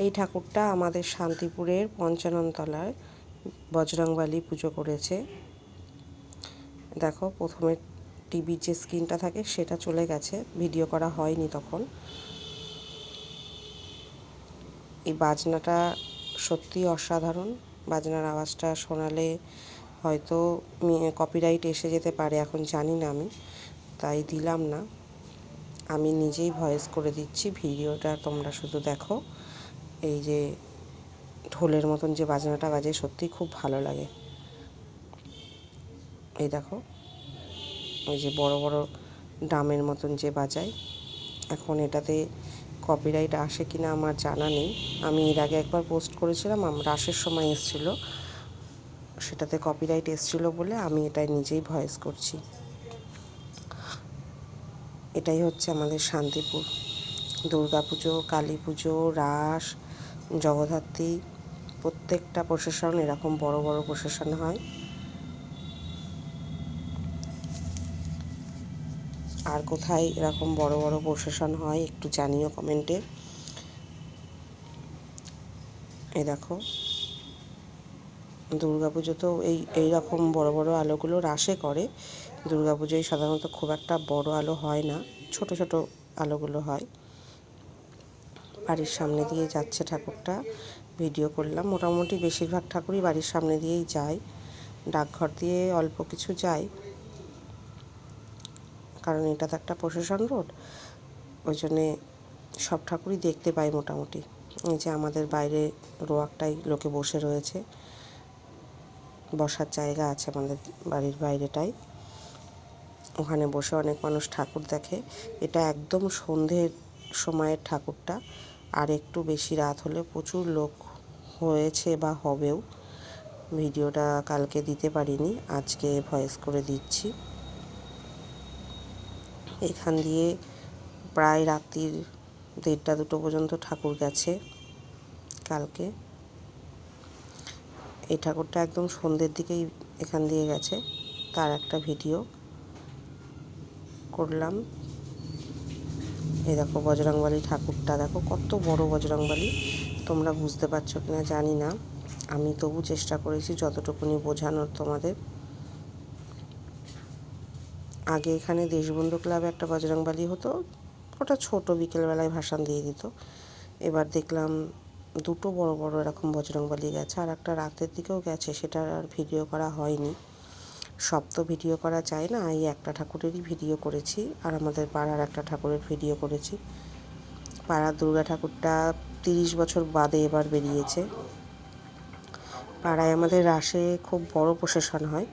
এই ঠাকুরটা আমাদের শান্তিপুরের পঞ্চাননতলায় বজরংবলী পুজো করেছে। দেখো, প্রথমে টিভির যে স্ক্রিনটা থাকে সেটা চলে গেছে, ভিডিও করা হয়নি তখন। এই বাজনাটা সত্যি অসাধারণ। বাজনার আওয়াজটা শোনালে হয়তো কপিরাইট এসে যেতে পারে, এখন জানি না, আমি তাই দিলাম না। আমি নিজেই ভয়েস করে দিচ্ছি, ভিডিওটা তোমরা শুধু দেখো। এই যে ঢোলের মতন যে বাজনাটা বাজে, সত্যিই খুব ভালো লাগে। এই দেখো, ওই যে বড় বড় ড্রামের মতন যে বাজায়। এখন এটাতে কপিরাইট আসে কিনা আমার জানা নেই। আমি এর আগে একবার পোস্ট করেছিলাম, রাসের সময় এসেছিলো, সেটাতে কপিরাইট এসেছিলো বলে আমি এটা নিজেই ভয়েস করছি। এটাই হচ্ছে আমাদের শান্তিপুর। দুর্গা পুজো, কালী পুজো, রাস, জগদ্ধাত্রী, প্রত্যেকটা প্রসেশন এরকম বড় বড় প্রসেশন হয়। আর কোথায় এরকম বড় বড় প্রসেশন হয় একটু জানিও কমেন্টে। এই দেখো, দুর্গা পুজো তো এই রকম বড় বড় আলোগুলো রাসে করে। দুর্গা পুজোয় সাধারণত খুব একটা বড় আলো হয় না, ছোট ছোট আলোগুলো হয়। বাড়ির সামনে দিয়ে যাচ্ছে ঠাকুরটা, ভিডিও করলাম। মোটামুটি বেশিরভাগ ঠাকুরই বাড়ির সামনে দিয়েই যায়, ডাকঘর দিয়ে অল্প কিছু যায়, কারণ এটা তো একটা প্রসেশন রোড, ওই জন্যে সব ঠাকুরই দেখতে পাই মোটামুটি। এই যে আমাদের বাইরে রোয়াকটাই লোকে বসে রয়েছে, বসার জায়গা আছে আমাদের বাড়ির বাইরেটাই, ওখানে বসে অনেক মানুষ ঠাকুর দেখে। এটা একদম সন্ধ্যের সময়ের ঠাকুরটা, আর একটু বেশি রাত হলে প্রচুর লোক হয়েছে বা হবেও। ভিডিওটা কালকে দিতে পারিনি, আজকে ভয়েস করে দিচ্ছি। এখান দিয়ে প্রায় রাত্রির 1:30-2 পর্যন্ত ঠাকুর গেছে কালকে। এই ঠাকুরটা একদম সন্ধ্যের দিকেই এখান দিয়ে গেছে, তার একটা ভিডিও করলাম। এই দেখো বজরংবলী ঠাকুরটা, দেখো কত বড় বজরংবলী। তোমরা বুঝতে পারছো কিনা জানি না, আমি তবু চেষ্টা করেছি যতটুকুনি বোঝানোর তোমাদের। আগে এখানে দেশবন্ধু ক্লাবে একটা বজরংবলী হতো, ওটা ছোট, বিকেলবেলায় ভাসান দিয়ে দিত। এবার দেখলাম 2টো বড় বড় এরকম বজরংবলী গেছে, আর একটা রাতের দিকেও গেছে, সেটা আর ভিডিও করা হয়নি। সব তো ভিডিও করা যায় না, এই একটা ঠাকুরেরই ভিডিও করেছি, আর আমাদের পাড়ার একটা ঠাকুরের ভিডিও করেছি। পাড়ার দুর্গা ঠাকুরটা 30 বছর বাদে এবার বেরিয়েছে। পাড়ায় আমাদের রাসে খুব বড় প্রসেশন হয়,